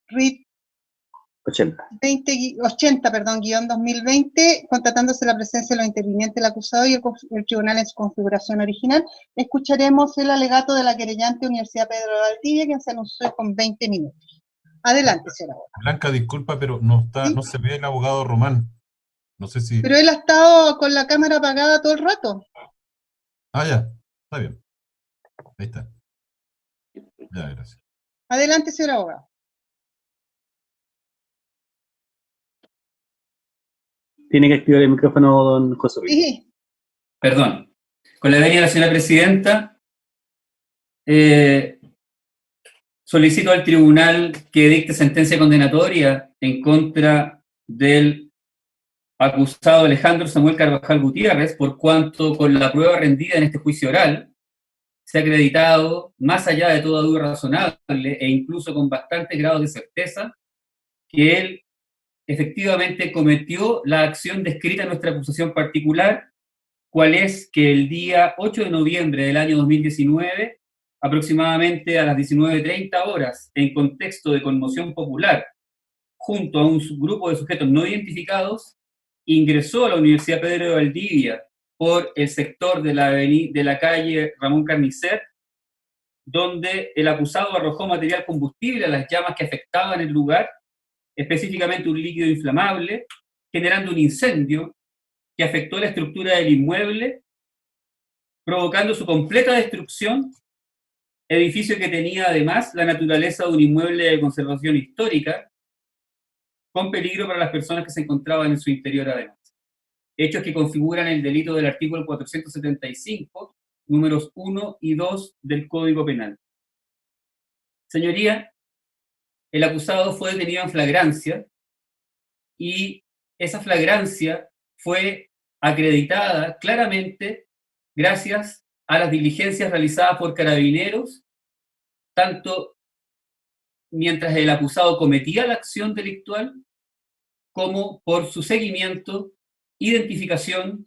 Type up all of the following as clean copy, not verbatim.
RIT 80, guión 2020, constatándose la presencia de los intervinientes del acusado y el tribunal en su configuración original. Escucharemos el alegato de la querellante Universidad Pedro de Valdivia, quien se anunció con 20 minutos. Adelante, señora abogada. Blanca, disculpa, pero no está, ¿Sí? No se ve el abogado Román. No sé si... Pero él ha estado con la cámara apagada todo el rato. Ah, ya, está bien. Ahí está. Ya, gracias. Adelante, señora abogada. Tiene que activar el micrófono, don José Luis. Sí. Perdón. Con la venia de la señora presidenta, solicito al tribunal que dicte sentencia condenatoria en contra del acusado Alejandro Samuel Carvajal Gutiérrez, por cuanto con la prueba rendida en este juicio oral se ha acreditado, más allá de toda duda razonable e incluso con bastante grado de certeza, que él efectivamente cometió la acción descrita en nuestra acusación particular, cual es que el día 8 de noviembre del año 2019, aproximadamente a las 19:30 horas, en contexto de conmoción popular, junto a un grupo de sujetos no identificados, ingresó a la Universidad Pedro de Valdivia por el sector de la calle Ramón Carnicer, donde el acusado arrojó material combustible a las llamas que afectaban el lugar, específicamente un líquido inflamable, generando un incendio que afectó la estructura del inmueble, provocando su completa destrucción, edificio que tenía además la naturaleza de un inmueble de conservación histórica, con peligro para las personas que se encontraban en su interior además. Hechos que configuran el delito del artículo 475, números 1 y 2 del Código Penal. Señoría, el acusado fue detenido en flagrancia y esa flagrancia fue acreditada claramente gracias a las diligencias realizadas por Carabineros, tanto mientras el acusado cometía la acción delictual, como por su seguimiento, identificación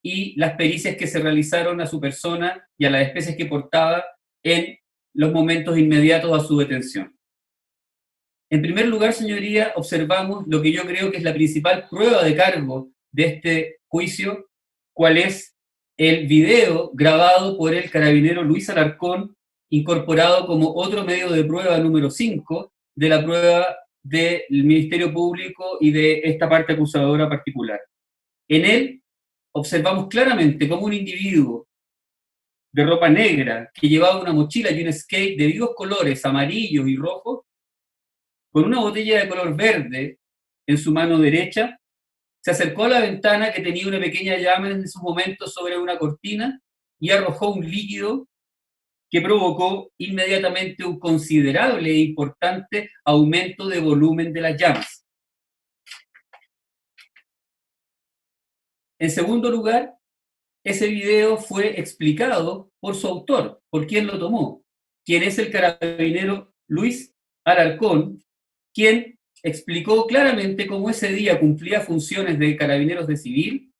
y las pericias que se realizaron a su persona y a las especies que portaba en los momentos inmediatos a su detención. En primer lugar, señoría, observamos lo que yo creo que es la principal prueba de cargo de este juicio, cuál es el video grabado por el carabinero Luis Alarcón, incorporado como otro medio de prueba número 5 de la prueba del Ministerio Público y de esta parte acusadora particular. En él observamos claramente cómo un individuo de ropa negra que llevaba una mochila y un skate de vivos colores amarillos y rojos, con una botella de color verde en su mano derecha, se acercó a la ventana que tenía una pequeña llama en esos momentos sobre una cortina y arrojó un líquido que provocó inmediatamente un considerable e importante aumento de volumen de las llamas. En segundo lugar, ese video fue explicado por su autor, por quien lo tomó, quien es el carabinero Luis Alarcón, quien explicó claramente cómo ese día cumplía funciones de carabineros de civil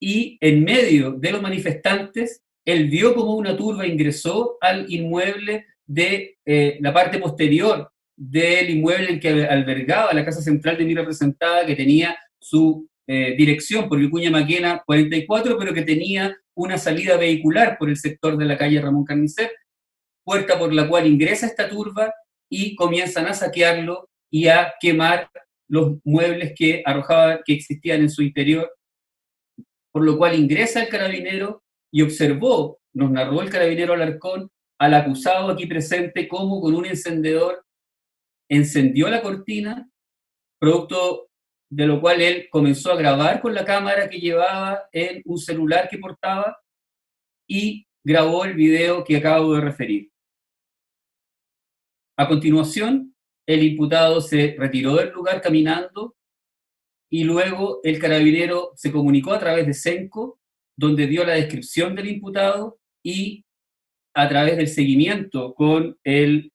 y en medio de los manifestantes, él vio cómo una turba ingresó al inmueble de la parte posterior del inmueble en que albergaba la Casa Central de mi representada, que tenía su dirección por Vicuña Maquena 44, pero que tenía una salida vehicular por el sector de la calle Ramón Carnicer, puerta por la cual ingresa esta turba y comienzan a saquearlo y a quemar los muebles que arrojaban, que existían en su interior, por lo cual ingresa el carabinero y observó, nos narró el carabinero Alarcón, al acusado aquí presente cómo con un encendedor encendió la cortina, producto de lo cual él comenzó a grabar con la cámara que llevaba en un celular que portaba y grabó el video que acabo de referir. A continuación, el imputado se retiró del lugar caminando y luego el carabinero se comunicó a través de Senco, donde dio la descripción del imputado y a través del seguimiento con el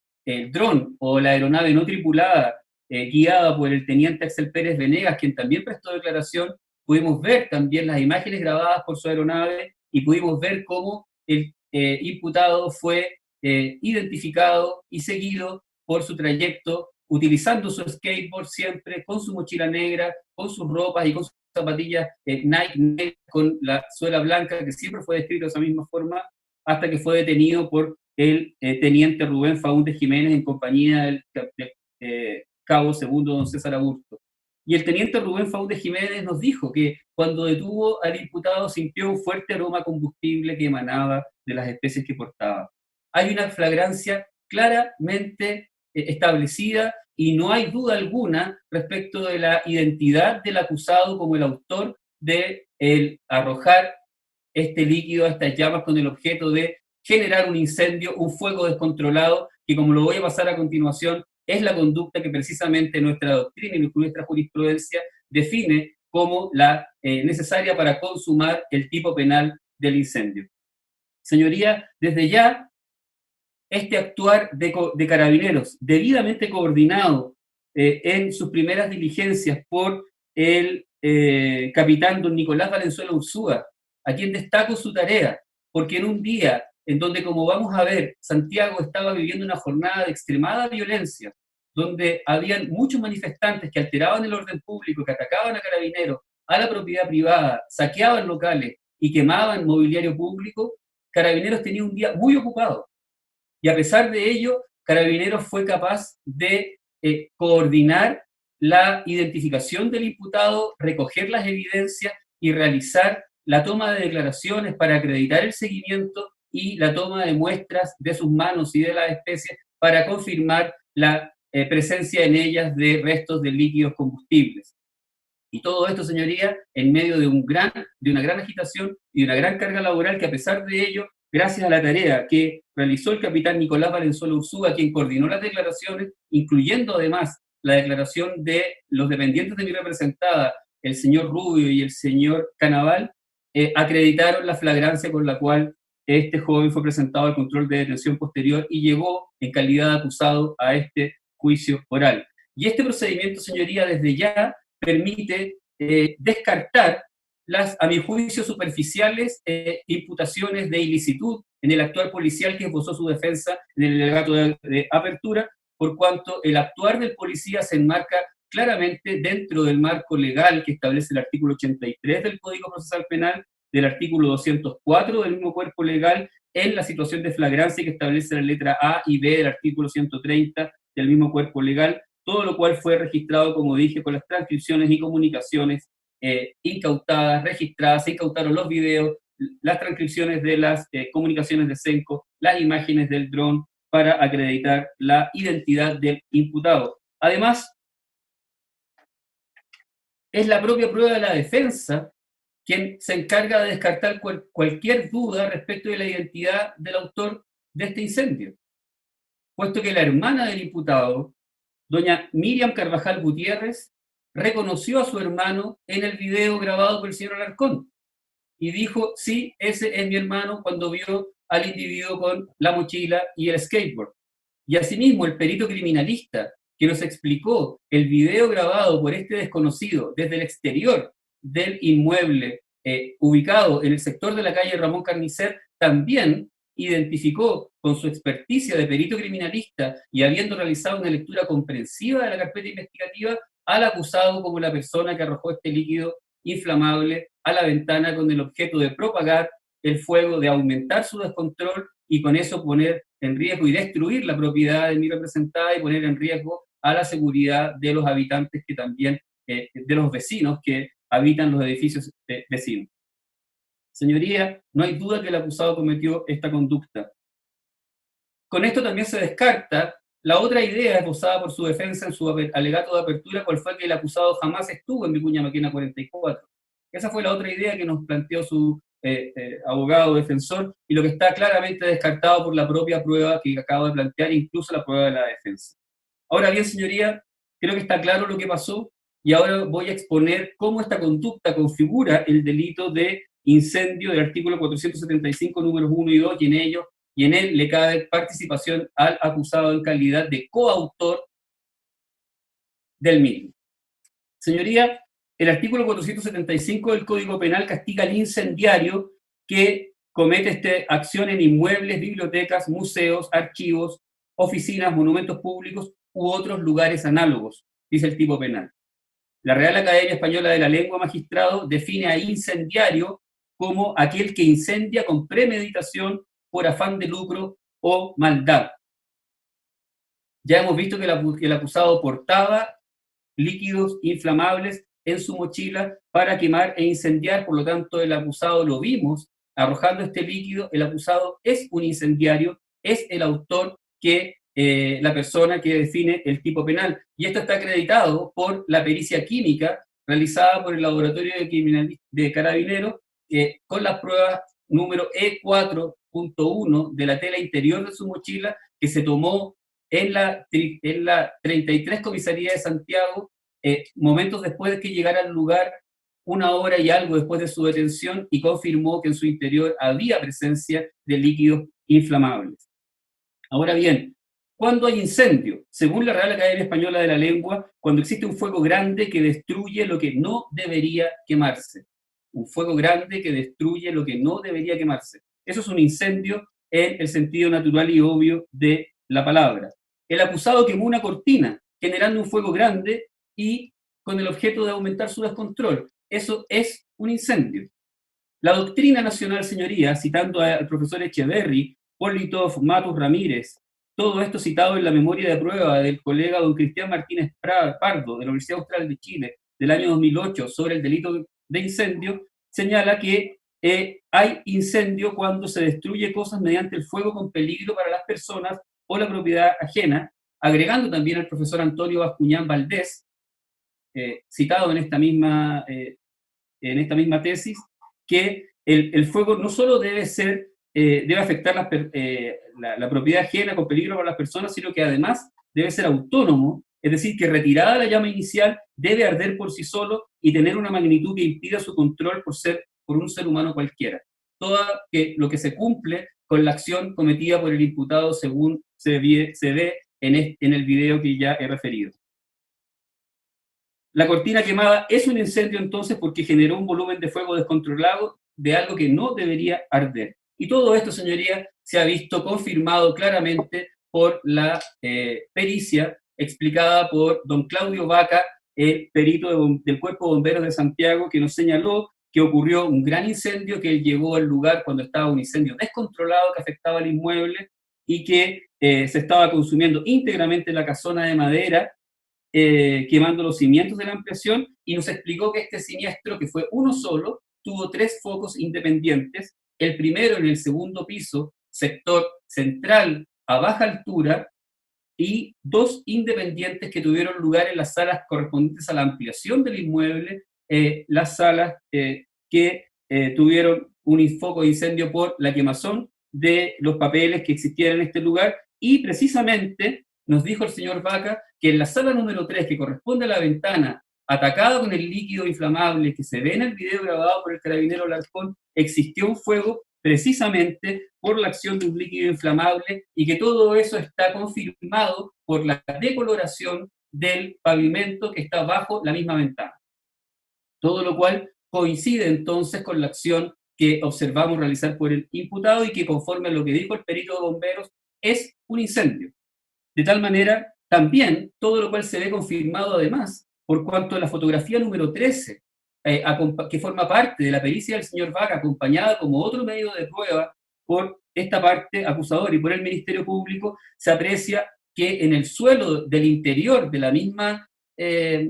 dron o la aeronave no tripulada guiada por el teniente Axel Pérez Venegas, quien también prestó declaración, pudimos ver también las imágenes grabadas por su aeronave y pudimos ver cómo el imputado fue identificado y seguido por su trayecto, utilizando su skateboard siempre, con su mochila negra, con sus ropas y con sus zapatillas Nike negras, con la suela blanca, que siempre fue descrito de esa misma forma, hasta que fue detenido por el teniente Rubén Faúndez Jiménez en compañía del cabo segundo don César Aburto. Y el teniente Rubén Faúndez Jiménez nos dijo que cuando detuvo al imputado sintió un fuerte aroma combustible que emanaba de las especies que portaba. Hay una flagrancia claramente establecida y no hay duda alguna respecto de la identidad del acusado como el autor de el arrojar este líquido a estas llamas con el objeto de generar un incendio, un fuego descontrolado, que como lo voy a pasar a continuación, es la conducta que precisamente nuestra doctrina y nuestra jurisprudencia define como la necesaria para consumar el tipo penal del incendio. Señoría, desde ya, este actuar de Carabineros, debidamente coordinado en sus primeras diligencias por el capitán don Nicolás Valenzuela Ursúa, a quien destaco su tarea, porque en un día en donde, como vamos a ver, Santiago estaba viviendo una jornada de extremada violencia, donde habían muchos manifestantes que alteraban el orden público, que atacaban a Carabineros, a la propiedad privada, saqueaban locales y quemaban mobiliario público, Carabineros tenía un día muy ocupado. Y a pesar de ello, Carabineros fue capaz de coordinar la identificación del imputado, recoger las evidencias y realizar la toma de declaraciones para acreditar el seguimiento y la toma de muestras de sus manos y de las especies para confirmar la presencia en ellas de restos de líquidos combustibles. Y todo esto, señoría, en medio de una gran agitación y de una gran carga laboral que, a pesar de ello, gracias a la tarea que realizó el capitán Nicolás Valenzuela Ursúa, quien coordinó las declaraciones, incluyendo además la declaración de los dependientes de mi representada, el señor Rubio y el señor Canaval, acreditaron la flagrancia con la cual este joven fue presentado al control de detención posterior y llegó en calidad de acusado a este juicio oral. Y este procedimiento, señoría, desde ya permite descartar las, a mi juicio, superficiales imputaciones de ilicitud en el actuar policial que esbozó su defensa en el alegato de apertura, por cuanto el actuar del policía se enmarca claramente dentro del marco legal que establece el artículo 83 del Código Procesal Penal, del artículo 204 del mismo cuerpo legal, en la situación de flagrancia que establece la letra A y B del artículo 130 del mismo cuerpo legal, todo lo cual fue registrado, como dije, con las transcripciones y comunicaciones incautadas, registradas, se incautaron los videos, las transcripciones de las comunicaciones de Cenco, las imágenes del dron para acreditar la identidad del imputado. Además, es la propia prueba de la defensa quien se encarga de descartar cualquier duda respecto de la identidad del autor de este incendio, puesto que la hermana del imputado, doña Miriam Carvajal Gutiérrez, reconoció a su hermano en el video grabado por el señor Alarcón y dijo, sí, ese es mi hermano, cuando vio al individuo con la mochila y el skateboard. Y asimismo, el perito criminalista que nos explicó el video grabado por este desconocido desde el exterior del inmueble ubicado en el sector de la calle Ramón Carnicer, también identificó con su experticia de perito criminalista y habiendo realizado una lectura comprensiva de la carpeta investigativa al acusado como la persona que arrojó este líquido inflamable a la ventana con el objeto de propagar el fuego, de aumentar su descontrol y con eso poner en riesgo y destruir la propiedad de mi representada y poner en riesgo a la seguridad de los habitantes que también, de los vecinos que habitan los edificios vecinos. Señoría, no hay duda que el acusado cometió esta conducta. Con esto también se descarta la otra idea esbozada por su defensa en su alegato de apertura, cual fue que el acusado jamás estuvo en Vicuña Maquena 44. Esa fue la otra idea que nos planteó su abogado defensor y lo que está claramente descartado por la propia prueba que acabo de plantear, incluso la prueba de la defensa. Ahora bien, señoría, creo que está claro lo que pasó y ahora voy a exponer cómo esta conducta configura el delito de incendio del artículo 475, números 1 y 2, y en él le cabe participación al acusado en calidad de coautor del mismo. Señoría, el artículo 475 del Código Penal castiga al incendiario que comete acción en inmuebles, bibliotecas, museos, archivos, oficinas, monumentos públicos u otros lugares análogos, dice el tipo penal. La Real Academia Española de la Lengua, magistrado, define a incendiario como aquel que incendia con premeditación por afán de lucro o maldad. Ya hemos visto que el acusado portaba líquidos inflamables en su mochila para quemar e incendiar, por lo tanto el acusado lo vimos arrojando este líquido. El acusado es un incendiario, es el autor que la persona que define el tipo penal. Y esto está acreditado por la pericia química realizada por el Laboratorio de Carabineros con las pruebas número E4.1 de la tela interior de su mochila, que se tomó en la 33 Comisaría de Santiago, momentos después de que llegara al lugar, 1 hora y algo después de su detención, y confirmó que en su interior había presencia de líquidos inflamables. Ahora bien, ¿cuándo hay incendio? Según la Real Academia Española de la Lengua, cuando existe un fuego grande que destruye lo que no debería quemarse. Un fuego grande que destruye lo que no debería quemarse. Eso es un incendio en el sentido natural y obvio de la palabra. El acusado quemó una cortina, generando un fuego grande y con el objeto de aumentar su descontrol. Eso es un incendio. La doctrina nacional, señorías, citando al profesor Echeverry, Politov, Matus Ramírez, todo esto citado en la memoria de prueba del colega don Cristian Martínez Pardo, de la Universidad Austral de Chile, del año 2008, sobre el delito de incendio, señala que hay incendio cuando se destruye cosas mediante el fuego con peligro para las personas o la propiedad ajena, agregando también al profesor Antonio Bascuñán Valdés, citado en esta misma tesis, que el fuego no solo debe afectar la propiedad ajena con peligro para las personas, sino que además debe ser autónomo, es decir, que retirada la llama inicial debe arder por sí solo y tener una magnitud que impida su control por un ser humano cualquiera. Todo lo que se cumple con la acción cometida por el imputado según se ve en el video que ya he referido. La cortina quemada es un incendio entonces porque generó un volumen de fuego descontrolado de algo que no debería arder. Y todo esto, señoría, se ha visto confirmado claramente por la pericia explicada por don Claudio Vaca, el perito del Cuerpo de Bomberos de Santiago, que nos señaló que ocurrió un gran incendio, que él llegó al lugar cuando estaba un incendio descontrolado que afectaba al inmueble y que se estaba consumiendo íntegramente la casona de madera, quemando los cimientos de la ampliación, y nos explicó que este siniestro, que fue uno solo, tuvo 3 focos independientes, el primero en el segundo piso, sector central a baja altura, y 2 independientes que tuvieron lugar en las salas correspondientes a la ampliación del inmueble, las salas que tuvieron un foco de incendio por la quemazón de los papeles que existían en este lugar, y precisamente nos dijo el señor Vaca que en la sala número 3, que corresponde a la ventana atacada con el líquido inflamable que se ve en el video grabado por el carabinero Larcón, existió un fuego precisamente por la acción de un líquido inflamable, y que todo eso está confirmado por la decoloración del pavimento que está bajo la misma ventana. Todo lo cual coincide entonces con la acción que observamos realizar por el imputado y que, conforme a lo que dijo el perito de bomberos, es un incendio. De tal manera, también, todo lo cual se ve confirmado además, por cuanto a la fotografía número 13, que forma parte de la pericia del señor Vaca, acompañada como otro medio de prueba por esta parte acusadora y por el Ministerio Público, se aprecia que en el suelo del interior de la misma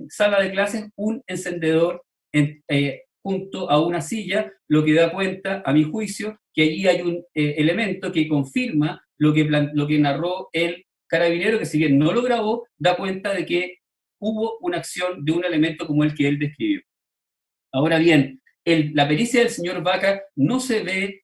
sala de clases, un encendedor junto a una silla, lo que da cuenta, a mi juicio, que allí hay un elemento que confirma lo que narró el carabinero, que si bien no lo grabó, da cuenta de que hubo una acción de un elemento como el que él describió. Ahora bien, la pericia del señor Vaca no se ve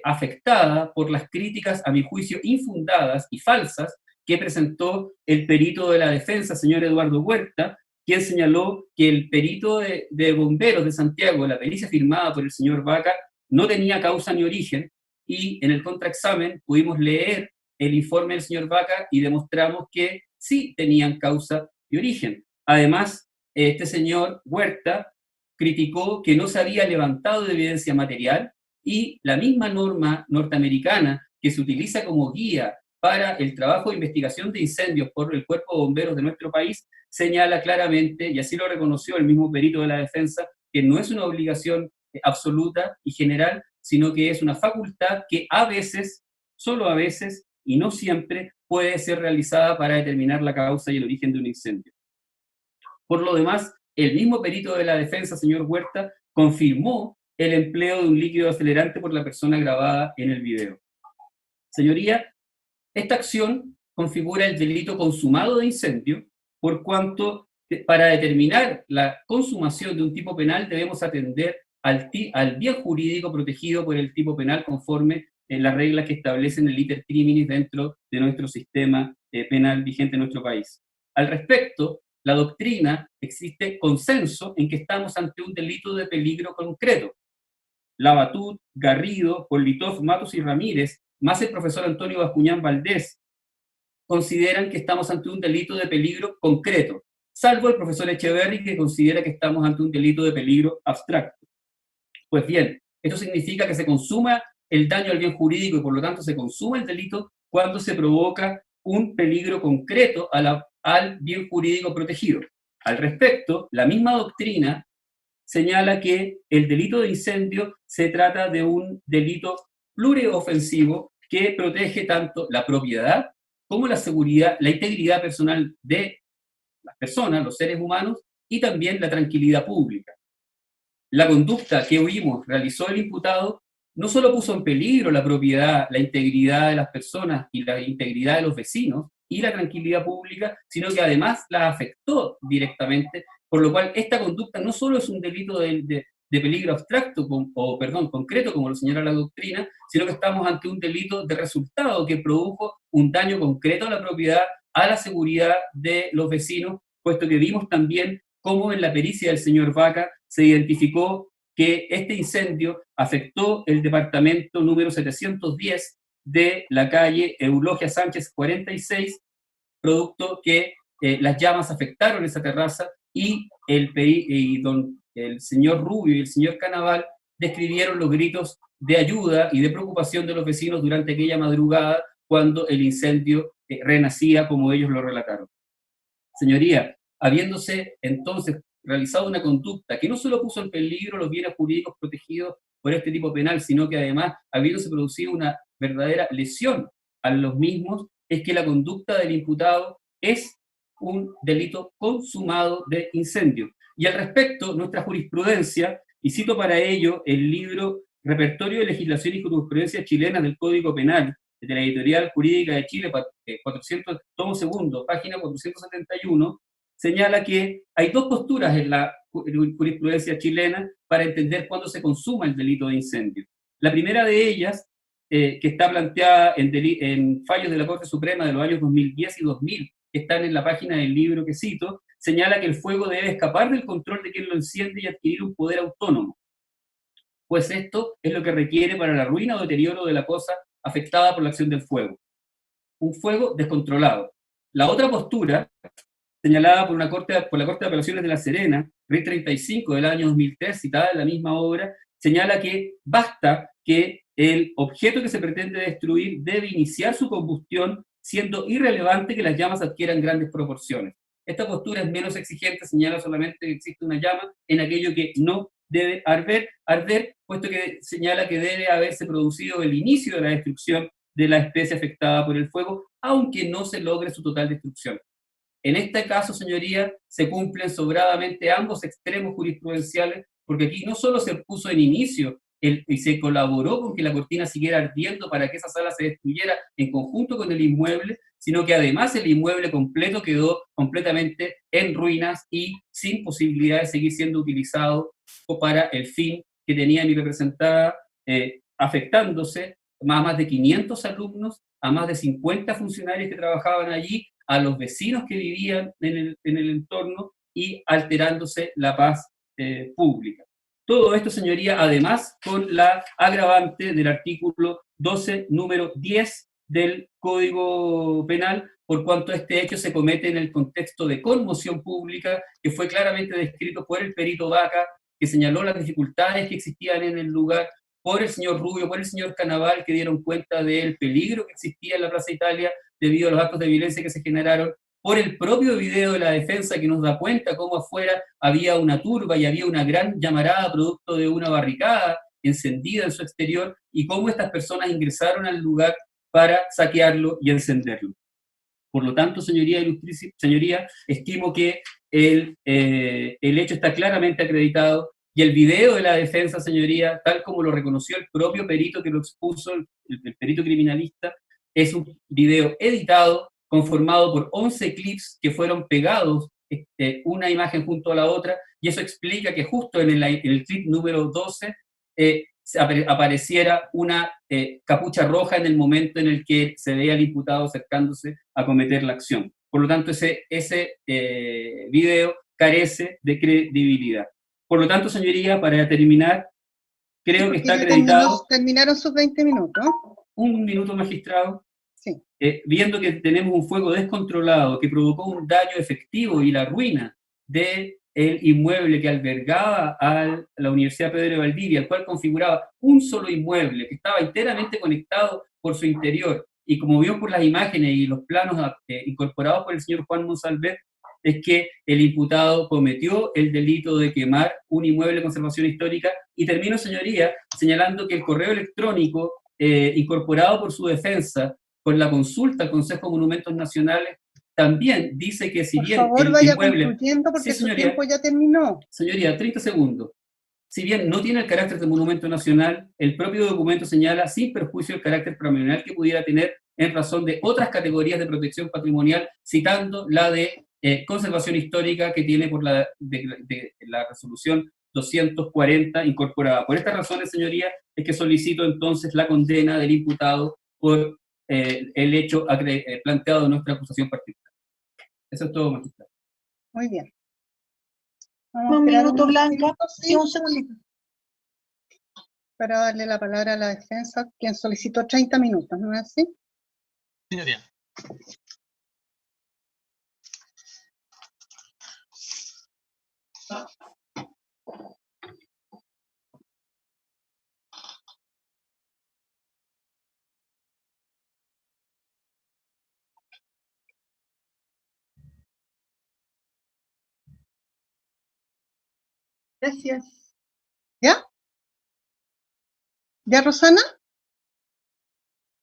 afectada por las críticas, a mi juicio, infundadas y falsas que presentó el perito de la defensa, señor Eduardo Huerta, quien señaló que el perito de bomberos de Santiago, la pericia firmada por el señor Vaca, no tenía causa ni origen, y en el contraexamen pudimos leer el informe del señor Vaca y demostramos que sí tenían causa y origen. Además, este señor Huerta criticó que no se había levantado de evidencia material y la misma norma norteamericana que se utiliza como guía para el trabajo de investigación de incendios por el Cuerpo de Bomberos de nuestro país, señala claramente, y así lo reconoció el mismo perito de la defensa, que no es una obligación absoluta y general, sino que es una facultad que a veces, solo a veces, y no siempre, puede ser realizada para determinar la causa y el origen de un incendio. Por lo demás, el mismo perito de la defensa, señor Huerta, confirmó el empleo de un líquido acelerante por la persona grabada en el video. Señoría, esta acción configura el delito consumado de incendio, por cuanto para determinar la consumación de un tipo penal debemos atender al bien jurídico protegido por el tipo penal conforme en las reglas que establecen el iter criminis dentro de nuestro sistema penal vigente en nuestro país. Al respecto, la doctrina, existe consenso en que estamos ante un delito de peligro concreto. Labatut, Garrido, Politov, Matos y Ramírez, más el profesor Antonio Bascuñán Valdés, consideran que estamos ante un delito de peligro concreto, salvo el profesor Echeverry, que considera que estamos ante un delito de peligro abstracto. Pues bien, esto significa que se consuma el daño al bien jurídico y por lo tanto se consuma el delito cuando se provoca un peligro concreto al bien jurídico protegido. Al respecto, la misma doctrina señala que el delito de incendio se trata de un delito pluriofensivo que protege tanto la propiedad como la seguridad, la integridad personal de las personas, los seres humanos, y también la tranquilidad pública. La conducta que oímos realizó el imputado no solo puso en peligro la propiedad, la integridad de las personas y la integridad de los vecinos y la tranquilidad pública, sino que además la afectó directamente, por lo cual esta conducta no solo es un delito de peligro abstracto, concreto, como lo señala la doctrina, sino que estamos ante un delito de resultado que produjo un daño concreto a la propiedad, a la seguridad de los vecinos, puesto que vimos también cómo en la pericia del señor Vaca se identificó que este incendio afectó el departamento número 710 de la calle Eulogia Sánchez 46, producto que las llamas afectaron esa terraza y el señor Rubio y el señor Canaval describieron los gritos de ayuda y de preocupación de los vecinos durante aquella madrugada cuando el incendio renacía como ellos lo relataron. Señoría, habiéndose entonces realizado una conducta que no solo puso en peligro los bienes jurídicos protegidos por este tipo penal, sino que además habiéndose producido una verdadera lesión a los mismos, es que la conducta del imputado es un delito consumado de incendio. Y al respecto, nuestra jurisprudencia, y cito para ello el libro Repertorio de Legislación y Jurisprudencia Chilena del Código Penal, de la Editorial Jurídica de Chile, 400, tomo segundo, página 471, señala que hay dos posturas en la jurisprudencia chilena para entender cuándo se consuma el delito de incendio. La primera de ellas, que está planteada en fallos de la Corte Suprema de los años 2010 y 2000, que están en la página del libro que cito, señala que el fuego debe escapar del control de quien lo enciende y adquirir un poder autónomo, pues esto es lo que requiere para la ruina o deterioro de la cosa afectada por la acción del fuego. Un fuego descontrolado. La otra postura, señalada por la Corte de Apelaciones de La Serena, RIT 35 del año 2003, citada en la misma obra, señala que basta que el objeto que se pretende destruir debe iniciar su combustión siendo irrelevante que las llamas adquieran grandes proporciones. Esta postura es menos exigente, señala solamente que existe una llama en aquello que no debe arder, puesto que señala que debe haberse producido el inicio de la destrucción de la especie afectada por el fuego, aunque no se logre su total destrucción. En este caso, señoría, se cumplen sobradamente ambos extremos jurisprudenciales, porque aquí no solo se puso en inicio y se colaboró con que la cortina siguiera ardiendo para que esa sala se destruyera en conjunto con el inmueble, sino que además el inmueble completo quedó completamente en ruinas y sin posibilidad de seguir siendo utilizado para el fin que tenía mi representada, afectándose a más de 500 alumnos, a más de 50 funcionarios que trabajaban allí, a los vecinos que vivían en el entorno y alterándose la paz pública. Todo esto, señoría, además con la agravante del artículo 12, número 10 del Código Penal, por cuanto este hecho se comete en el contexto de conmoción pública, que fue claramente descrito por el perito Vaca, que señaló las dificultades que existían en el lugar por el señor Rubio, por el señor Canaval, que dieron cuenta del peligro que existía en la Plaza Italia debido a los actos de violencia que se generaron, por el propio video de la defensa que nos da cuenta cómo afuera había una turba y había una gran llamarada producto de una barricada encendida en su exterior, y cómo estas personas ingresaron al lugar para saquearlo y encenderlo. Por lo tanto, señoría, estimo que el hecho está claramente acreditado, y el video de la defensa, señoría, tal como lo reconoció el propio perito que lo expuso, el perito criminalista, es un video editado, conformado por 11 clips que fueron pegados, una imagen junto a la otra, y eso explica que justo en el clip número 12 apareciera una capucha roja en el momento en el que se veía al imputado acercándose a cometer la acción. Por lo tanto, ese video carece de credibilidad. Por lo tanto, señoría, para terminar, creo que está acreditado... Terminaron sus 20 minutos. Un minuto, magistrado. Sí. Viendo que tenemos un fuego descontrolado que provocó un daño efectivo y la ruina del inmueble que albergaba a la Universidad Pedro de Valdivia, el cual configuraba un solo inmueble que estaba enteramente conectado por su interior, y como vio por las imágenes y los planos incorporados por el señor Juan Monsalve, es que el imputado cometió el delito de quemar un inmueble de conservación histórica. Y termino, señoría, señalando que el correo electrónico incorporado por su defensa con la consulta al Consejo de Monumentos Nacionales también dice que si bien... Por favor, vaya concluyendo porque su tiempo ya terminó. Señoría, 30 segundos. Si bien no tiene el carácter de monumento nacional, el propio documento señala, sin perjuicio, el carácter patrimonial que pudiera tener en razón de otras categorías de protección patrimonial, citando la de conservación histórica que tiene por la resolución 240 incorporada. Por estas razones, señoría, es que solicito entonces la condena del imputado por el hecho planteado en nuestra acusación particular. Eso es todo, magistrado. Muy bien. Un minuto, Blanca. Sí, un segundito. Para darle la palabra a la defensa, quien solicitó 30 minutos, ¿no es así? Señoría. Gracias. ¿Ya? ¿Ya, Rosana?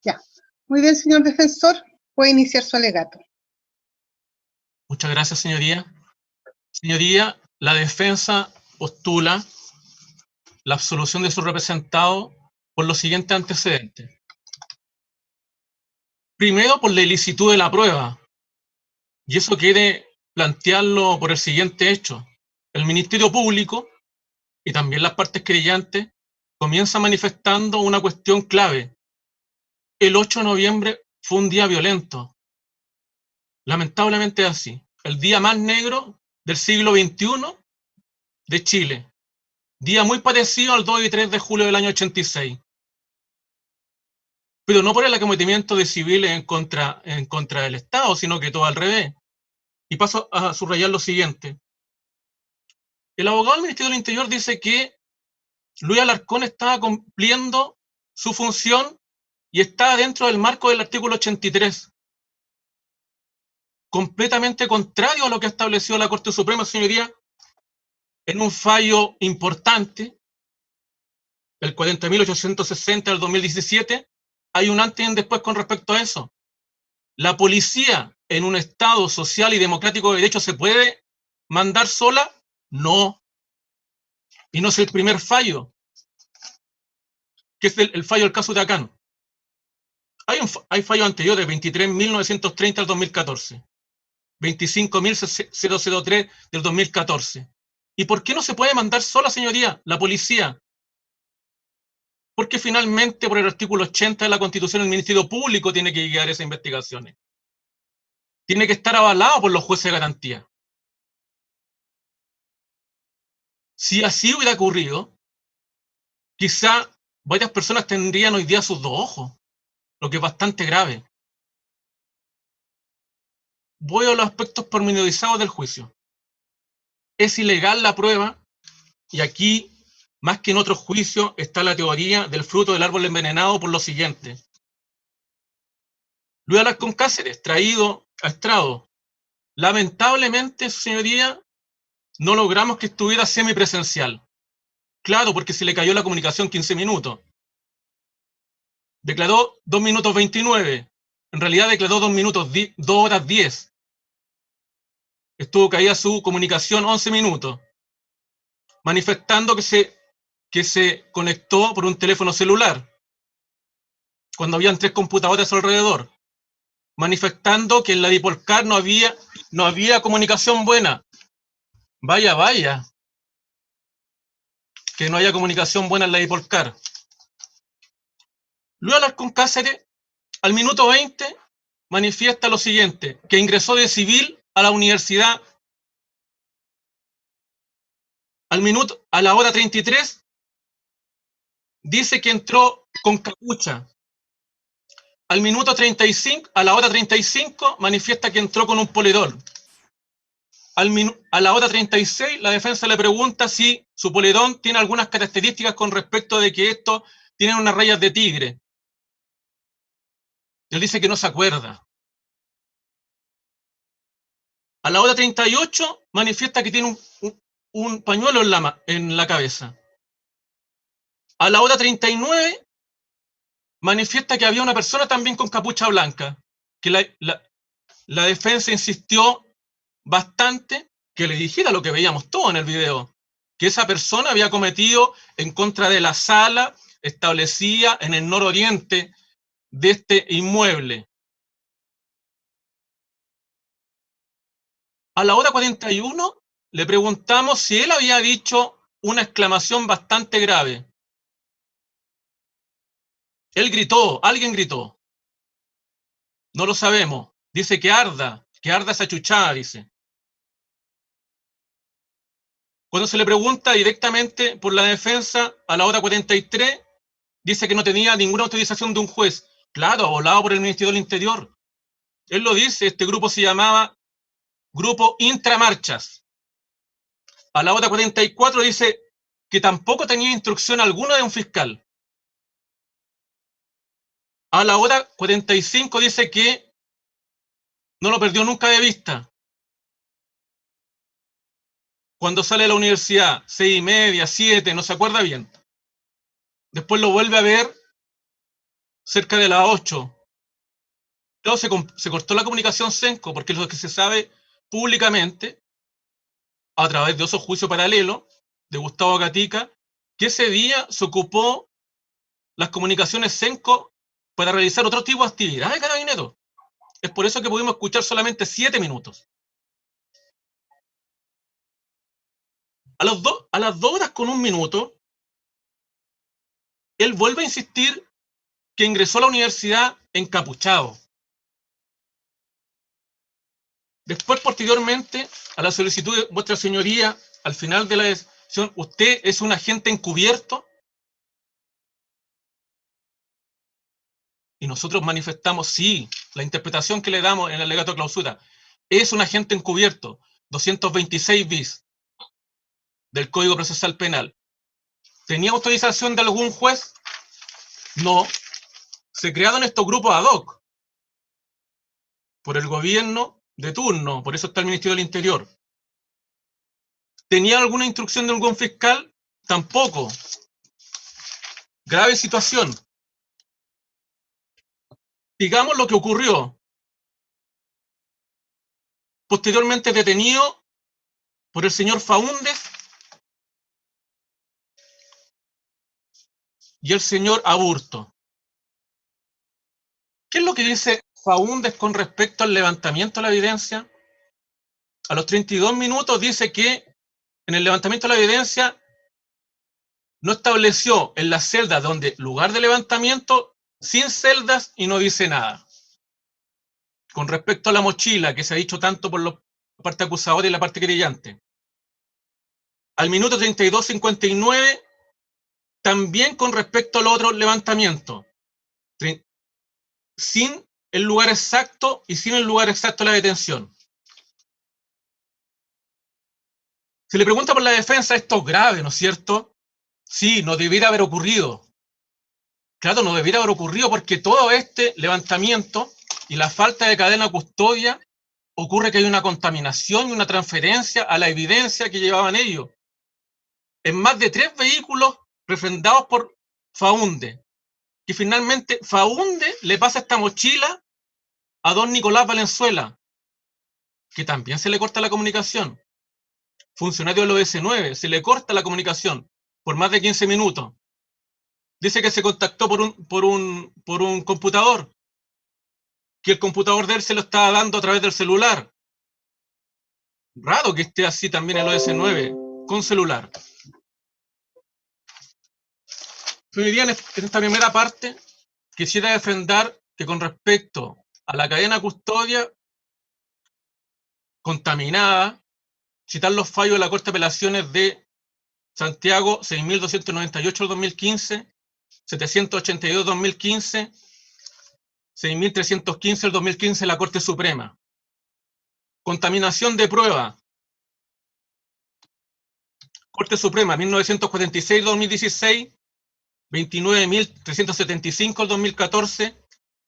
Ya. Muy bien, señor defensor. Puede iniciar su alegato. Muchas gracias, señoría. Señoría, la defensa postula la absolución de su representado por los siguientes antecedentes. Primero, por la ilicitud de la prueba. Y eso quiere plantearlo por el siguiente hecho. El Ministerio Público y también las partes querellantes comienzan manifestando una cuestión clave. El 8 de noviembre fue un día violento. Lamentablemente es así. El día más negro del siglo XXI de Chile. Día muy parecido al 2 y 3 de julio del año 86. Pero no por el acometimiento de civiles en contra del Estado, sino que todo al revés. Y paso a subrayar lo siguiente. El abogado del Ministerio del Interior dice que Luis Alarcón estaba cumpliendo su función y estaba dentro del marco del artículo 83. Completamente contrario a lo que ha establecido la Corte Suprema, señoría, en un fallo importante, el 40.860 del 2017, hay un antes y un después con respecto a eso. ¿La policía en un Estado social y democrático de derecho se puede mandar sola? No. Y no es el primer fallo, que es el fallo del caso de Acán. Hay fallos anteriores, 23.930 del 2014, 25.003 del 2014. ¿Y por qué no se puede mandar sola, señoría, la policía? Porque finalmente, por el artículo 80 de la Constitución, el Ministerio Público tiene que guiar esas investigaciones. Tiene que estar avalado por los jueces de garantía. Si así hubiera ocurrido, quizá varias personas tendrían hoy día sus dos ojos, lo que es bastante grave. Voy a los aspectos pormenorizados del juicio. Es ilegal la prueba, y aquí más que en otros juicios, está la teoría del fruto del árbol envenenado por lo siguiente. Luis Alarcón Cáceres, traído a estrado. Lamentablemente, su señoría, no logramos que estuviera semipresencial. Claro, porque se le cayó la comunicación 15 minutos. Declaró 2 minutos 29. En realidad declaró 2 horas 10. Estuvo caída su comunicación 11 minutos. Manifestando que se conectó por un teléfono celular. Cuando habían 3 computadoras alrededor. Manifestando que en la Dipolcar no había comunicación buena. Vaya. Que no haya comunicación buena en la Dipolcar. Luis Alarcón Cáceres, al minuto 20, manifiesta lo siguiente, que ingresó de civil a la universidad. A la hora 33, dice que entró con capucha. Al minuto 35, a la hora 35, manifiesta que entró con un polerol. A la hora 36, la defensa le pregunta si su polerón tiene algunas características con respecto de que estos tienen unas rayas de tigre. Él dice que no se acuerda. A la hora 38, manifiesta que tiene un pañuelo en la cabeza. A la hora 39, manifiesta que había una persona también con capucha blanca, que la defensa insistió bastante que le dijera lo que veíamos todo en el video, que esa persona había cometido en contra de la sala establecida en el nororiente de este inmueble. A la hora 41 le preguntamos si él había dicho una exclamación bastante grave. Él gritó, alguien gritó. No lo sabemos. Dice que arda esa chuchada, dice. Cuando se le pregunta directamente por la defensa, a la hora 43, dice que no tenía ninguna autorización de un juez. Claro, volado por el Ministerio del Interior. Él lo dice, este grupo se llamaba Grupo Intramarchas. A la hora 44 dice que tampoco tenía instrucción alguna de un fiscal. A la hora 45 dice que no lo perdió nunca de vista. Cuando sale de la universidad, 6:30, 7, no se acuerda bien. Después lo vuelve a ver cerca de las 8. Luego se cortó la comunicación Senco, porque es lo que se sabe públicamente, a través de esos juicios paralelos, de Gustavo Gatica, que ese día se ocupó las comunicaciones Senco para realizar otro tipo de actividades, Carabineros. Es por eso que pudimos escuchar solamente 7 minutos. A las 2 horas con 1 minuto, él vuelve a insistir que ingresó a la universidad encapuchado. Después, posteriormente, a la solicitud de vuestra señoría, al final de la decisión, ¿usted es un agente encubierto? Y nosotros manifestamos, sí, la interpretación que le damos en el alegato de clausura. Es un agente encubierto, 226 bis del Código Procesal Penal. ¿Tenía autorización de algún juez? No. Se crearon estos grupos ad hoc por el gobierno de turno, por eso está el Ministerio del Interior. ¿Tenía alguna instrucción de algún fiscal? Tampoco. Grave situación. Digamos lo que ocurrió. Posteriormente detenido por el señor Faúndez y el señor Aburto. ¿Qué es lo que dice Faúndez con respecto al levantamiento de la evidencia? A los 32 minutos dice que en el levantamiento de la evidencia no estableció en la celda donde lugar de levantamiento, sin celdas, y no dice nada. Con respecto a la mochila, que se ha dicho tanto por la parte acusadora y la parte querellante. Al minuto 32:59, también con respecto al otro levantamiento, sin el lugar exacto y sin el lugar exacto de la detención. Se le pregunta por la defensa, esto es grave, ¿no es cierto? Sí, no debiera haber ocurrido. Claro, no debiera haber ocurrido porque todo este levantamiento y la falta de cadena custodia ocurre que hay una contaminación y una transferencia a la evidencia que llevaban ellos. En más de 3 vehículos refrendados por Faunde, que finalmente Faunde le pasa esta mochila a don Nicolás Valenzuela, que también se le corta la comunicación. Funcionario del OS9, se le corta la comunicación por más de 15 minutos. Dice que se contactó por un computador, que el computador de él se lo estaba dando a través del celular. Raro que esté así también el OS9, con celular. Hoy día, en esta primera parte, quisiera defender que con respecto a la cadena custodia contaminada, citar los fallos de la Corte de Apelaciones de Santiago, 6.298 del 2015, 782 del 2015, 6.315 del 2015 la Corte Suprema. Contaminación de prueba. Corte Suprema, 1946 del 2016, 29.375 del 2014,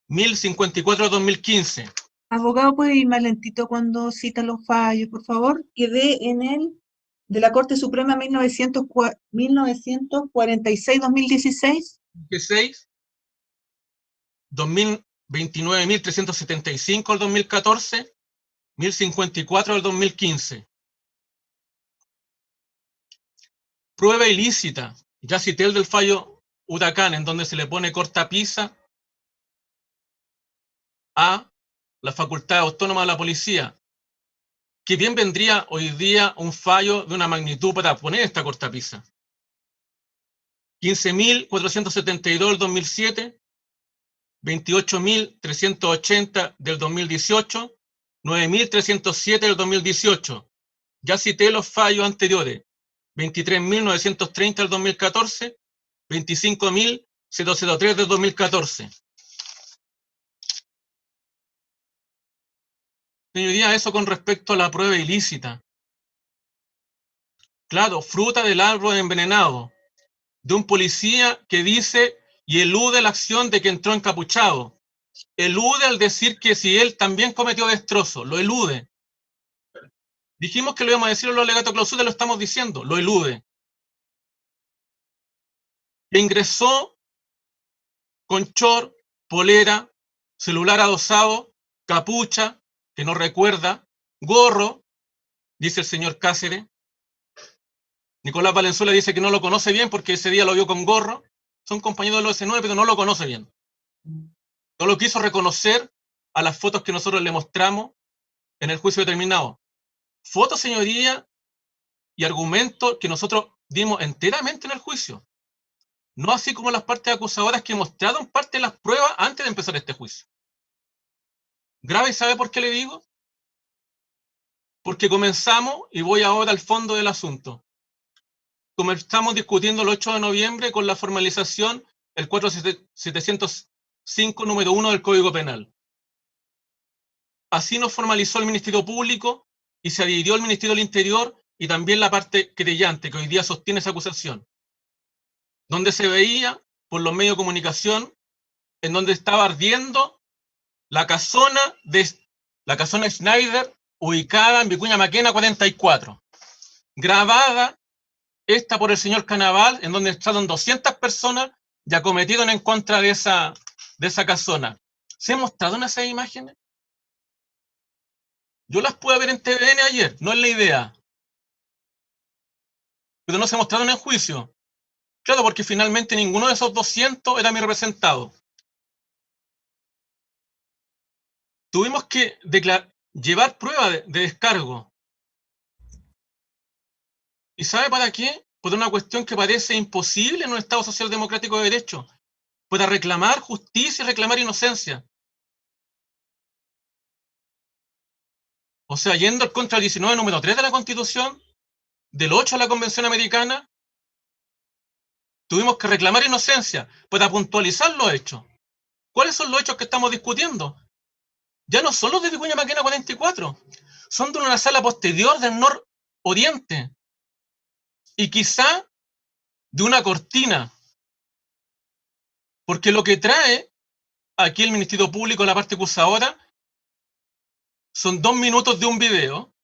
1.054 del 2015. Abogado, ¿puede ir más lentito cuando cita los fallos, por favor? Quedé en el de la Corte Suprema 1946-2016. 16, 29.375 del 2014, 1.054 del 2015. Prueba ilícita. Ya cité el del fallo Huracán, en donde se le pone cortapisa a la facultad autónoma de la policía. Que bien vendría hoy día un fallo de una magnitud para poner esta cortapisa. 15.472 del 2007, 28.380 del 2018, 9.307 del 2018. Ya cité los fallos anteriores. 23.930 del 2014, 25.003 del 2014. Señoría, eso con respecto a la prueba ilícita. Claro, fruta del árbol envenenado, de un policía que dice y elude la acción de que entró encapuchado. Elude al decir que si él también cometió destrozo, lo elude. Dijimos que lo íbamos a decir en los alegatos clausura, lo estamos diciendo, lo elude. Que ingresó con short, polera, celular adosado, capucha, que no recuerda, gorro, dice el señor Cáceres. Nicolás Valenzuela dice que no lo conoce bien porque ese día lo vio con gorro. Son compañeros del OS9, pero no lo conoce bien. No lo quiso reconocer a las fotos que nosotros le mostramos en el juicio determinado. Fotos, señoría, y argumentos que nosotros dimos enteramente en el juicio. No así como las partes acusadoras que mostraron parte de las pruebas antes de empezar este juicio. Grave, ¿sabe por qué le digo? Porque comenzamos, y voy ahora al fondo del asunto. Comenzamos discutiendo el 8 de noviembre con la formalización, el 4705, número 1 del Código Penal. Así nos formalizó el Ministerio Público y se adhirió el Ministerio del Interior y también la parte querellante que hoy día sostiene esa acusación, donde se veía por los medios de comunicación en donde estaba ardiendo la casona Schneider, ubicada en Vicuña Maquena 44, grabada esta por el señor Canaval, en donde estaban 200 personas y acometieron en contra de esa casona. ¿Se han mostrado en esas imágenes? Yo las pude ver en TVN ayer, no es la idea. Pero no se mostraron en juicio. Claro, porque finalmente ninguno de esos 200 era mi representado. Tuvimos que llevar prueba de descargo. ¿Y sabe para qué? Por una cuestión que parece imposible en un Estado social democrático de derecho. Para reclamar justicia y reclamar inocencia. O sea, yendo al contra el 19, número 3 de la Constitución, del 8 a la Convención Americana, tuvimos que reclamar inocencia para puntualizar los hechos. ¿Cuáles son los hechos que estamos discutiendo? Ya no son los de Vicuña Maquena 44, son de una sala posterior del nororiente. Y quizá de una cortina. Porque lo que trae aquí el Ministerio Público, la parte acusadora, son 2 minutos de un video,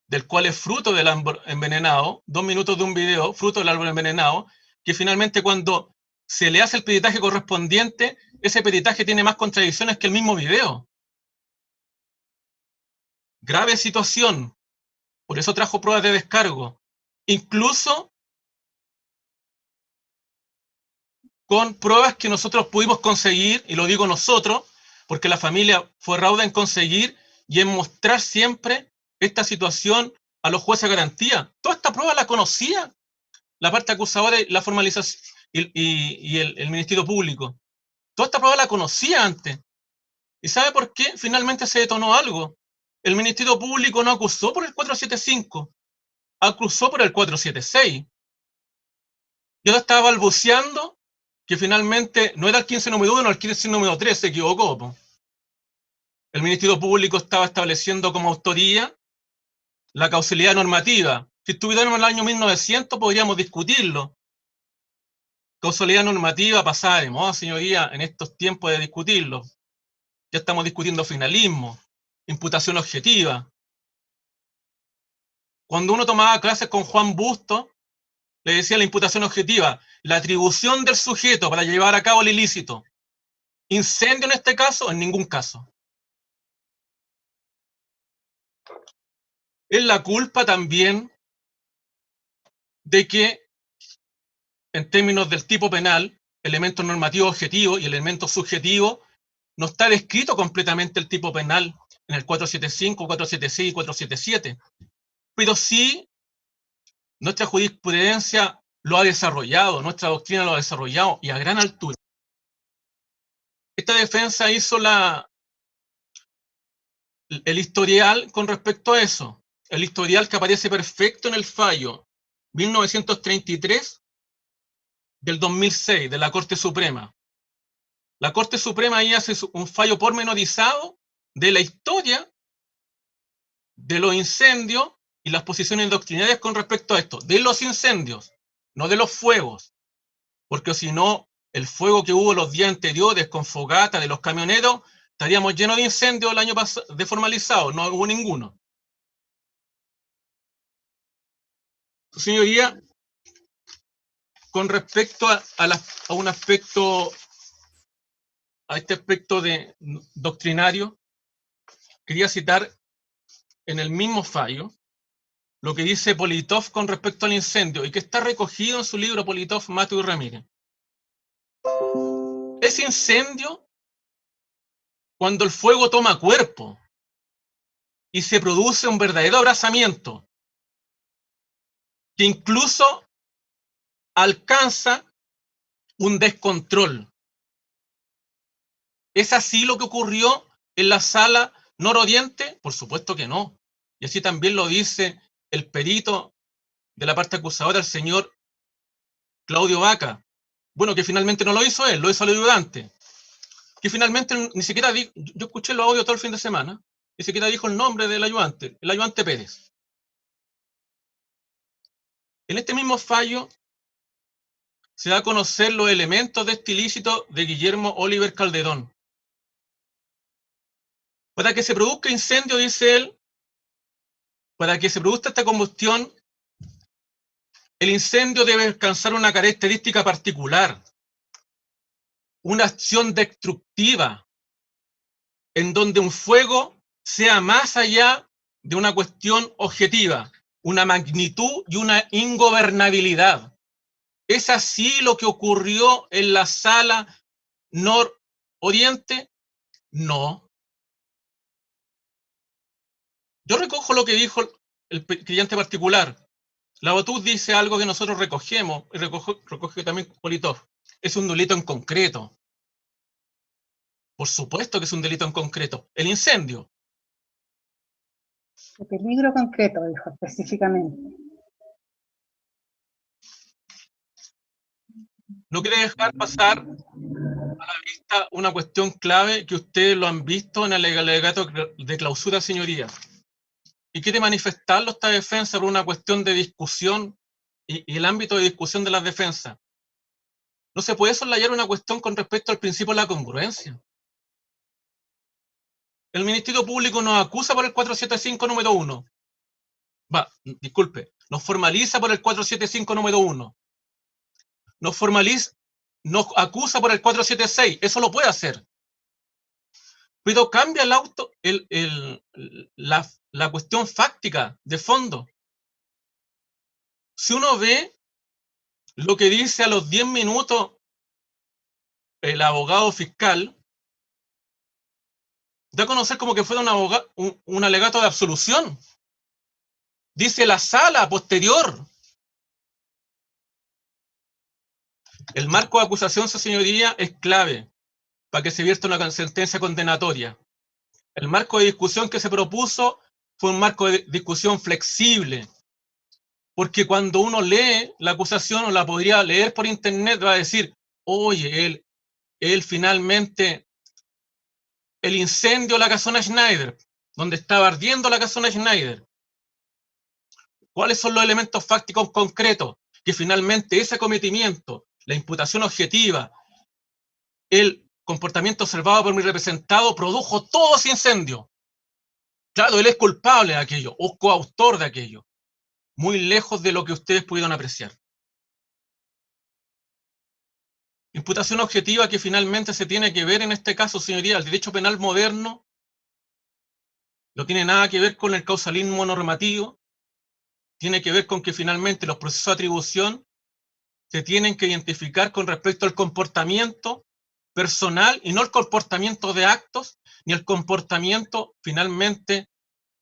del cual es fruto del árbol envenenado, 2 minutos de un video, fruto del árbol envenenado, que finalmente cuando se le hace el peritaje correspondiente, ese peritaje tiene más contradicciones que el mismo video. Grave situación. Por eso trajo pruebas de descargo. Incluso con pruebas que nosotros pudimos conseguir, y lo digo nosotros, porque la familia fue rauda en conseguir y en mostrar siempre esta situación a los jueces de garantía. Toda esta prueba la conocía la parte acusadora y la formalización y el Ministerio Público. Toda esta prueba la conocía antes. ¿Y sabe por qué? Finalmente se detonó algo. El Ministerio Público no acusó por el 475, acusó por el 476. Yo estaba balbuceando que finalmente no era el 15 número 1, el 15 número 3, se equivocó. Po. El Ministerio Público estaba estableciendo como autoría la causalidad normativa. Si estuviéramos en el año 1900 podríamos discutirlo. Causalidad normativa pasada de moda, señoría, en estos tiempos de discutirlo. Ya estamos discutiendo finalismo, imputación objetiva. Cuando uno tomaba clases con Juan Busto, le decía la imputación objetiva, la atribución del sujeto para llevar a cabo el ilícito. Incendio en este caso, en ningún caso. Es la culpa también de que, en términos del tipo penal, elemento normativo objetivo y elemento subjetivo, no está descrito completamente el tipo penal en el 475, 476 y 477. Pero sí, nuestra jurisprudencia lo ha desarrollado, nuestra doctrina lo ha desarrollado, y a gran altura. Esta defensa hizo el historial con respecto a eso. El historial que aparece perfecto en el fallo 1933 del 2006 de la Corte Suprema. La Corte Suprema ahí hace un fallo pormenorizado de la historia de los incendios y las posiciones doctrinarias con respecto a esto, de los incendios, no de los fuegos, porque si no, el fuego que hubo los días anteriores con fogata de los camioneros, estaríamos llenos de incendios el año pasado, desformalizados, no hubo ninguno. Señoría, con respecto a un aspecto, a este aspecto doctrinario, quería citar en el mismo fallo lo que dice Politov con respecto al incendio y que está recogido en su libro Politov, Mateo y Ramírez. Ese incendio, cuando el fuego toma cuerpo y se produce un verdadero abrazamiento, que incluso alcanza un descontrol. ¿Es así lo que ocurrió en la sala nororiente? Por supuesto que no. Y así también lo dice el perito de la parte acusadora, el señor Claudio Vaca. Bueno, que finalmente no lo hizo él, lo hizo el ayudante. Que finalmente ni siquiera dijo, yo escuché los audios todo el fin de semana, ni siquiera dijo el nombre del ayudante, el ayudante Pérez. En este mismo fallo se da a conocer los elementos de este ilícito de Guillermo Oliver Calderón. Para que se produzca incendio, dice él, para que se produzca esta combustión, el incendio debe alcanzar una característica particular, una acción destructiva, en donde un fuego sea más allá de una cuestión objetiva, una magnitud y una ingobernabilidad. ¿Es así lo que ocurrió en la sala nororiente? No. Yo recojo lo que dijo el cliente particular. La OTUS dice algo que nosotros recogemos, y recoge también Politov. Es un delito en concreto. Por supuesto que es un delito en concreto. El incendio. De peligro concreto, dijo específicamente. No quiere dejar pasar a la vista una cuestión clave que ustedes lo han visto en el alegato de clausura, señoría. Y quiere manifestarlo esta defensa por una cuestión de discusión y el ámbito de discusión de las defensas. No se puede soslayar una cuestión con respecto al principio de la congruencia. El Ministerio Público nos acusa por el 475 número 1. Nos formaliza por el 475 número 1. Nos acusa por el 476. Eso lo puede hacer. Pero cambia la cuestión fáctica, de fondo. Si uno ve lo que dice a los 10 minutos el abogado fiscal, da a conocer como que fuera un alegato de absolución. Dice la sala posterior. El marco de acusación, su señoría, es clave para que se vierta una sentencia condenatoria. El marco de discusión que se propuso fue un marco de discusión flexible, porque cuando uno lee la acusación o la podría leer por internet, va a decir, oye, él finalmente, el incendio de la casona Schneider, donde estaba ardiendo la casona Schneider. ¿Cuáles son los elementos fácticos concretos? Que finalmente ese acometimiento, la imputación objetiva, el comportamiento observado por mi representado produjo todo ese incendio. Claro, él es culpable de aquello, o coautor de aquello. Muy lejos de lo que ustedes pudieron apreciar. Imputación objetiva que finalmente se tiene que ver en este caso, señoría, el derecho penal moderno no tiene nada que ver con el causalismo normativo, tiene que ver con que finalmente los procesos de atribución se tienen que identificar con respecto al comportamiento personal y no el comportamiento de actos, ni el comportamiento finalmente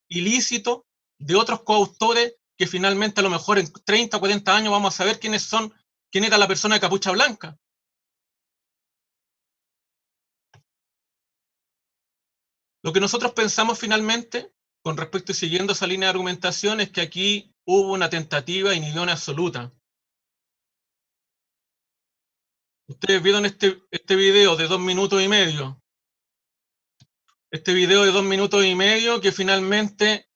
ilícito de otros coautores que finalmente a lo mejor en 30 o 40 años vamos a saber quién era la persona de capucha blanca. Lo que nosotros pensamos finalmente, con respecto y siguiendo esa línea de argumentación, es que aquí hubo una tentativa de inhibición absoluta. Ustedes vieron este video de 2 minutos y medio. Este video de 2 minutos y medio que finalmente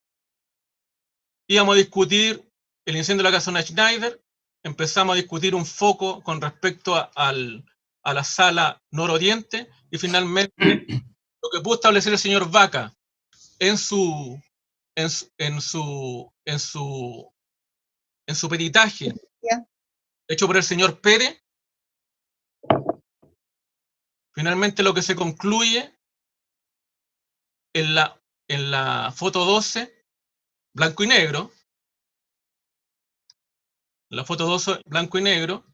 íbamos a discutir el incendio de la casona Schneider, empezamos a discutir un foco con respecto a la sala nororiente y finalmente lo que pudo establecer el señor Vaca en su peritaje hecho por el señor Pérez, finalmente lo que se concluye en la foto 12, blanco y negro, la foto 12, blanco y negro,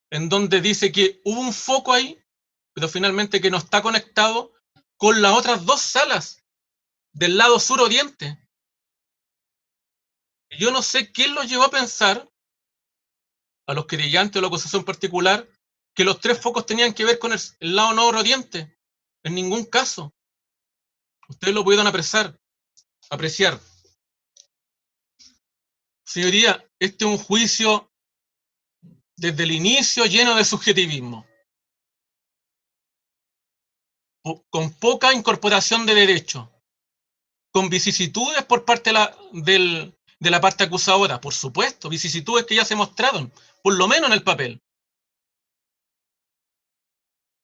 en donde dice que hubo un foco ahí, pero finalmente que no está conectado con las otras 2 salas del lado suroriente. Yo no sé quién los llevó a pensar, a los querellantes o la acusación particular, que los 3 focos tenían que ver con el lado nororiente. En ningún caso. Ustedes lo pudieron apreciar. Señoría, este es un juicio desde el inicio lleno de subjetivismo, con poca incorporación de derecho, con vicisitudes por parte de la parte acusadora, por supuesto, vicisitudes que ya se mostraron, por lo menos en el papel.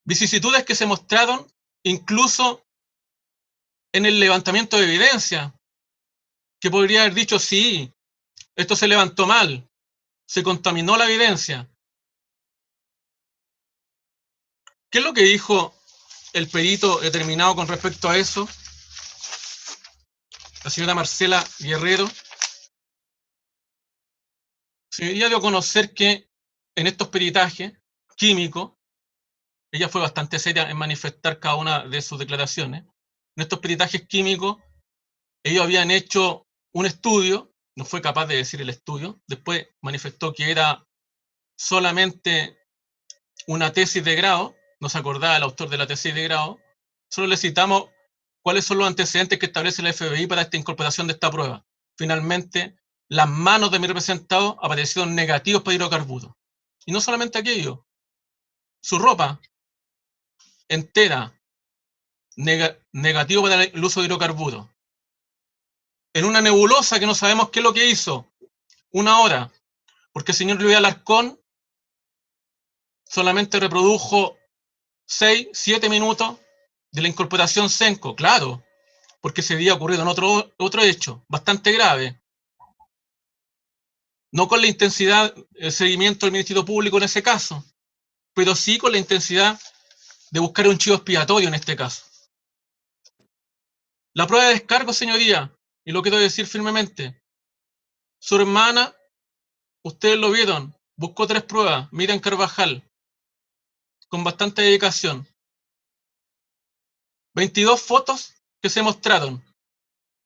Vicisitudes que se mostraron incluso en el levantamiento de evidencia, que podría haber dicho, sí, esto se levantó mal, se contaminó la evidencia. ¿Qué es lo que dijo el perito determinado con respecto a eso? La señora Marcela Guerrero. Señoría, dio a conocer que en estos peritajes químicos, ella fue bastante seria en manifestar cada una de sus declaraciones, en estos peritajes químicos, ellos habían hecho un estudio, no fue capaz de decir el estudio, después manifestó que era solamente una tesis de grado, no se acordaba el autor de la tesis de grado, solo le citamos cuáles son los antecedentes que establece la FBI para esta incorporación de esta prueba. Finalmente, las manos de mi representado aparecieron negativos para hidrocarburos. Y no solamente aquello, su ropa entera, negativo para el uso de hidrocarburos. En una nebulosa que no sabemos qué es lo que hizo, 1 hora, porque el señor Luis Alarcón solamente reprodujo 6, 7 minutos de la incorporación Cenco, claro, porque ese día ocurrido en otro hecho bastante grave. No con la intensidad del seguimiento del Ministerio Público en ese caso, pero sí con la intensidad de buscar un chivo expiatorio en este caso. La prueba de descargo, señoría, y lo quiero decir firmemente, su hermana, ustedes lo vieron, buscó 3 pruebas, Miriam Carvajal, con bastante dedicación. 22 fotos que se mostraron,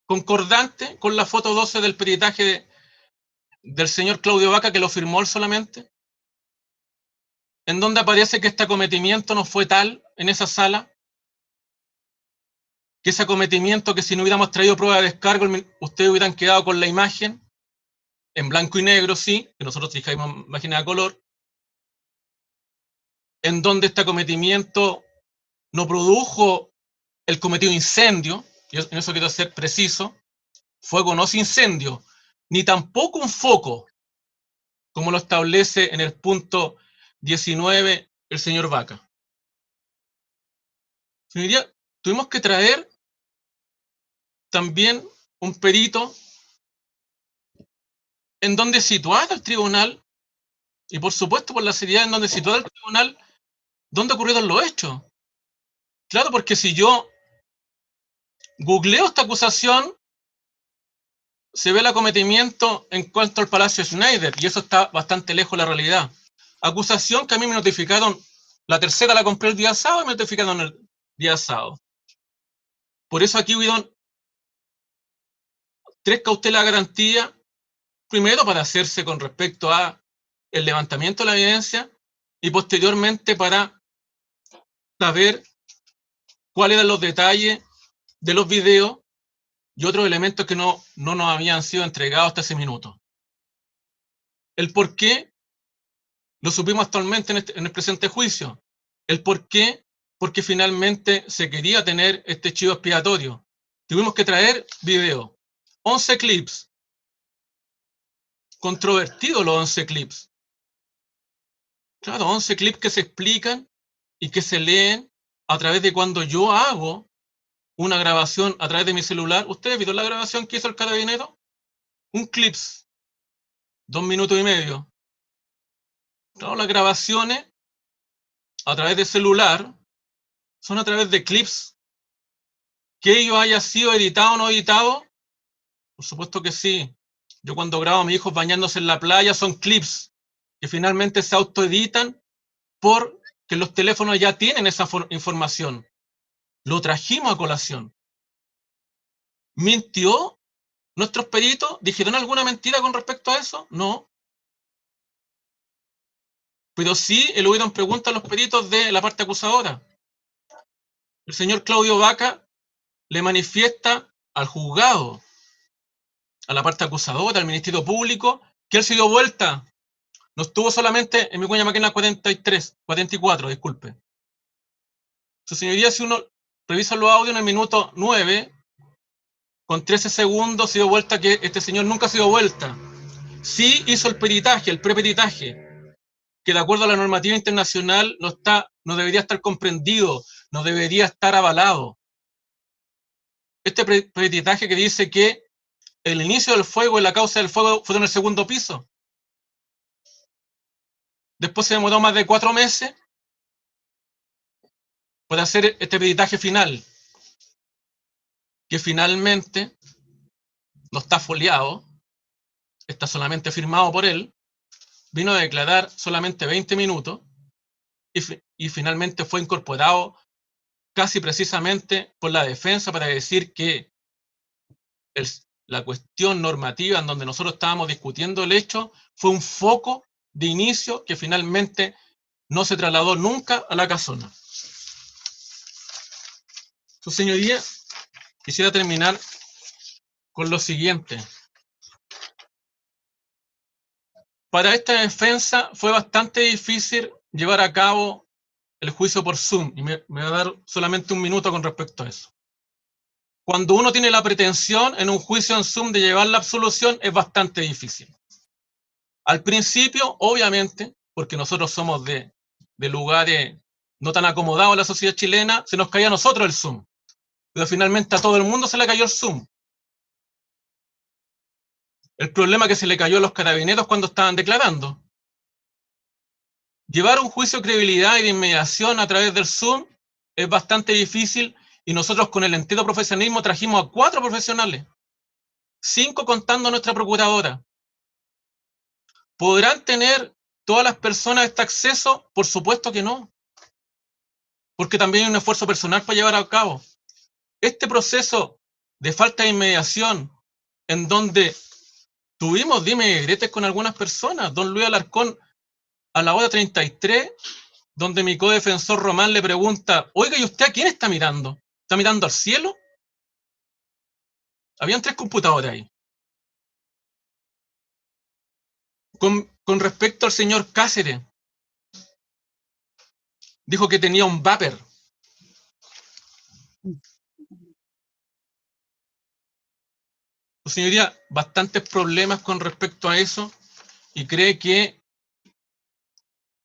concordante con la foto 12 del peritaje del señor Claudio Vaca, que lo firmó él solamente, en donde aparece que este acometimiento no fue tal en esa sala, que ese acometimiento, que si no hubiéramos traído prueba de descargo, ustedes hubieran quedado con la imagen, en blanco y negro, sí, que nosotros trajimos imágenes a color, en donde este acometimiento no produjo el cometido incendio, y en eso quiero ser preciso, fuego no es incendio, ni tampoco un foco, como lo establece en el punto 19 el señor Vaca. Señoría, tuvimos que traer también un perito en donde situar al tribunal, y por supuesto por la seriedad en donde situar al tribunal, dónde ocurrieron los hechos. Claro, porque si yo googleo esta acusación, se ve el acometimiento en cuanto al Palacio Schneider, y eso está bastante lejos de la realidad. Acusación que a mí me notificaron, la tercera la compré el día sábado y me notificaron el día sábado. Por eso aquí hubieron 3 cautelas de garantía, primero para hacerse con respecto a el levantamiento de la evidencia y posteriormente para saber cuáles eran los detalles de los videos y otros elementos que no nos habían sido entregados hasta ese minuto. El por qué lo supimos actualmente en el presente juicio. El por qué, porque finalmente se quería tener este chivo expiatorio. Tuvimos que traer video. 11 clips. Controvertidos los 11 clips. Claro, 11 clips que se explican y que se leen a través de cuando yo hago una grabación a través de mi celular. ¿Ustedes vieron la grabación que hizo el carabinero? Un clips, 2 minutos y medio. Claro, las grabaciones a través de celular son a través de clips. ¿Que ello haya sido editado o no editado? Por supuesto que sí. Yo cuando grabo a mis hijos bañándose en la playa son clips que finalmente se autoeditan porque los teléfonos ya tienen esa información. Lo trajimos a colación. ¿Mintió nuestros peritos? ¿Dijeron alguna mentira con respecto a eso? No. Pero sí le hubieron preguntas a los peritos de la parte acusadora. El señor Claudio Vaca le manifiesta al juzgado, a la parte acusadora, al Ministerio Público, que él se dio vuelta. No estuvo solamente en mi cuña máquina 44, disculpe. Su señoría, si uno revisa los audios en el minuto 9, con 13 segundos se dio vuelta que este señor nunca se dio vuelta. Sí hizo el peritaje, el preperitaje, que de acuerdo a la normativa internacional no debería estar comprendido, no debería estar avalado. Este peritaje que dice que el inicio del fuego y la causa del fuego fue en el segundo piso. Después se demoró más de 4 meses para hacer este peritaje final, que finalmente no está foliado, está solamente firmado por él, vino a declarar solamente 20 minutos y finalmente fue incorporado casi precisamente por la defensa para decir que la cuestión normativa en donde nosotros estábamos discutiendo el hecho fue un foco de inicio que finalmente no se trasladó nunca a la casona. Su señoría, quisiera terminar con lo siguiente. Para esta defensa fue bastante difícil llevar a cabo el juicio por Zoom, y me voy a dar solamente un minuto con respecto a eso. Cuando uno tiene la pretensión en un juicio en Zoom de llevar la absolución, es bastante difícil. Al principio, obviamente, porque nosotros somos de lugares no tan acomodados en la sociedad chilena, se nos caía a nosotros el Zoom. Pero finalmente a todo el mundo se le cayó el Zoom. El problema es que se le cayó a los carabineros cuando estaban declarando. Llevar un juicio de credibilidad y de inmediación a través del Zoom es bastante difícil, y nosotros con el entero profesionalismo trajimos a 4 profesionales, 5 contando a nuestra procuradora. ¿Podrán tener todas las personas este acceso? Por supuesto que no, porque también hay un esfuerzo personal para llevar a cabo. Este proceso de falta de inmediación, en donde tuvimos dime y diretes con algunas personas, don Luis Alarcón, a la hora 33, donde mi codefensor Román le pregunta, oiga, ¿y usted a quién está mirando? ¿Está mirando al cielo? Habían 3 computadores ahí. Con respecto al señor Cáceres, dijo que tenía un vapor. Señoría, bastantes problemas con respecto a eso, y cree que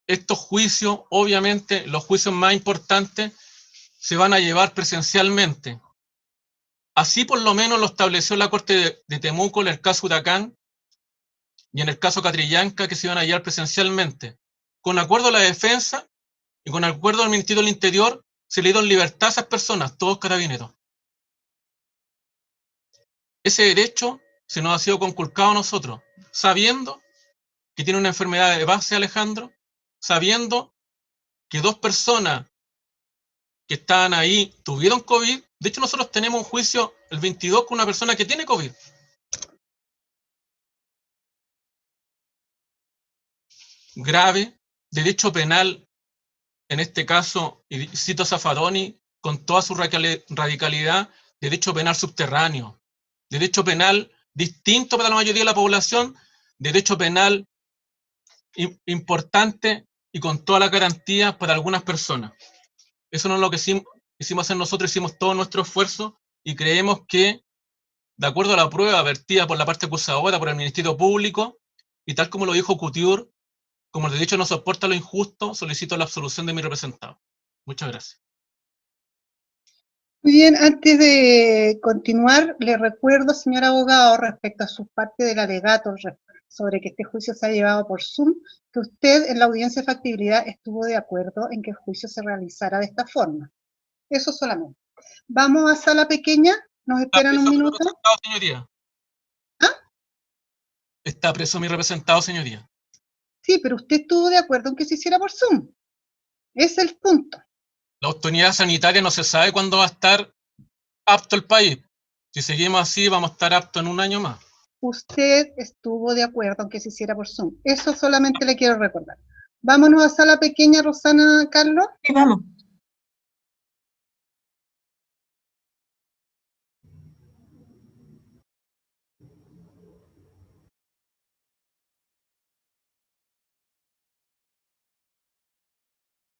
estos juicios, obviamente, los juicios más importantes, se van a llevar presencialmente. Así por lo menos lo estableció la Corte de Temuco en el caso Huracán y en el caso Catrillanca, que se iban a llevar presencialmente. Con acuerdo a la defensa y con acuerdo al Ministerio del Interior, se le dieron libertad a esas personas, todos carabineros. Ese derecho se nos ha sido conculcado a nosotros, sabiendo que tiene una enfermedad de base, Alejandro, sabiendo que 2 personas que estaban ahí tuvieron COVID. De hecho, nosotros tenemos un juicio el 22 con una persona que tiene COVID. Grave, derecho penal, en este caso, y cito a Zaffaroni, con toda su radicalidad, derecho penal subterráneo, derecho penal distinto para la mayoría de la población, derecho penal importante y con todas las garantías para algunas personas. Eso no es lo que hicimos hacer nosotros, hicimos todo nuestro esfuerzo y creemos que, de acuerdo a la prueba vertida por la parte acusadora, por el Ministerio Público, y tal como lo dijo Couture, como el derecho no soporta lo injusto, solicito la absolución de mi representado. Muchas gracias. Muy bien, antes de continuar, le recuerdo, señor abogado, respecto a su parte del alegato sobre que este juicio se ha llevado por Zoom, que usted en la audiencia de factibilidad estuvo de acuerdo en que el juicio se realizara de esta forma. Eso solamente. Vamos a sala pequeña, nos esperan un minuto. Señoría. ¿Ah? Está preso mi representado, señoría. Sí, pero usted estuvo de acuerdo en que se hiciera por Zoom. Ese es el punto. La autoridad sanitaria no se sabe cuándo va a estar apto el país. Si seguimos así, vamos a estar aptos en un año más. Usted estuvo de acuerdo en que se hiciera por Zoom. Eso solamente le quiero recordar. Vámonos a sala pequeña, Rosana, Carlos. Sí, vamos.